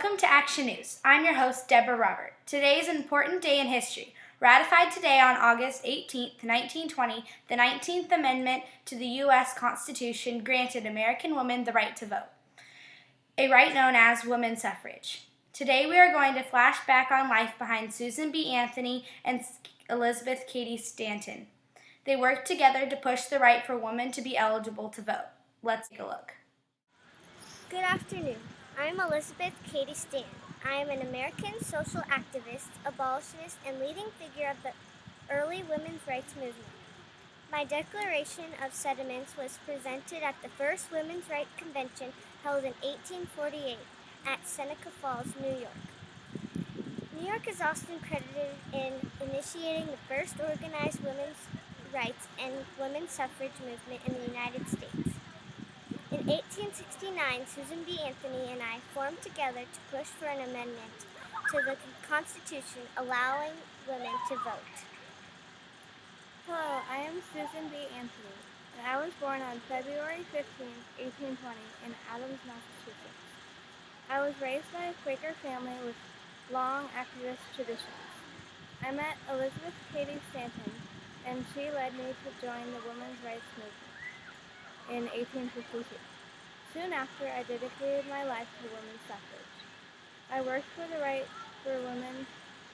Welcome to Action News. I'm your host, Deborah Robert. Today is an important day in history. Ratified today on August 18, 1920, the 19th Amendment to the U.S. Constitution granted American women the right to vote, a right known as women's suffrage. Today we are going to flash back on life behind Susan B. Anthony and Elizabeth Cady Stanton. They worked together to push the right for women to be eligible to vote. Let's take a look. Good afternoon. I'm Elizabeth Cady Stanton. I am an American social activist, abolitionist, and leading figure of the early women's rights movement. My Declaration of Sentiments was presented at the first Women's Rights Convention held in 1848 at Seneca Falls, New York. New York is often credited in initiating the first organized women's rights and women's suffrage movement in the United States. In 1869, Susan B. Anthony and I formed together to push for an amendment to the Constitution allowing women to vote. Hello, I am Susan B. Anthony, and I was born on February 15, 1820 in Adams, Massachusetts. I was raised by a Quaker family with long activist traditions. I met Elizabeth Cady Stanton, and she led me to join the women's rights movement in 1852. Soon after, I dedicated my life to women's suffrage. I worked for the right for women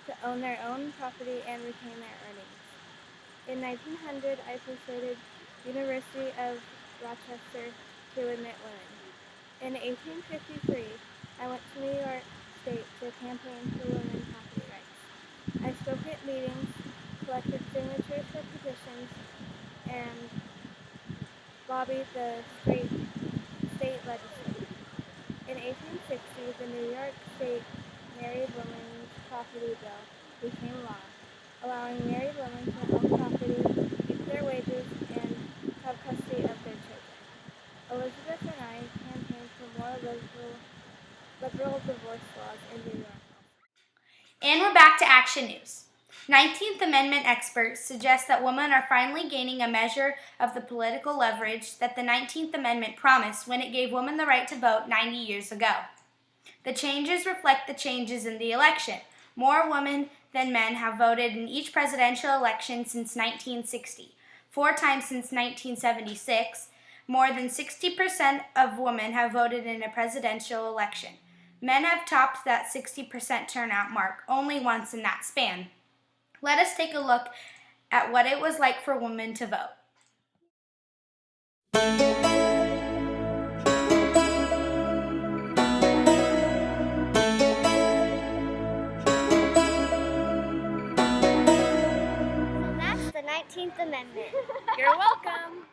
to own their own property and retain their earnings. In 1900, I persuaded University of Rochester to admit women. In 1853, I went to New York State to campaign for women's property rights. I spoke at meetings, collected signatures for petitions, and lobbied the state legislature. In 1860, the New York State Married Women's Property Bill became law, allowing married women to own property, keep their wages, and have custody of their children. Elizabeth and I campaigned for more liberal divorce laws in New York. And we're back to Action News. 19th Amendment experts suggest that women are finally gaining a measure of the political leverage that the 19th Amendment promised when it gave women the right to vote 90 years ago. The changes reflect the changes in the election. More women than men have voted in each presidential election since 1960. 4 times since 1976, more than 60% of women have voted in a presidential election. Men have topped that 60% turnout mark only once in that span. Let us take a look at what it was like for women to vote. So that's the 19th Amendment. You're welcome!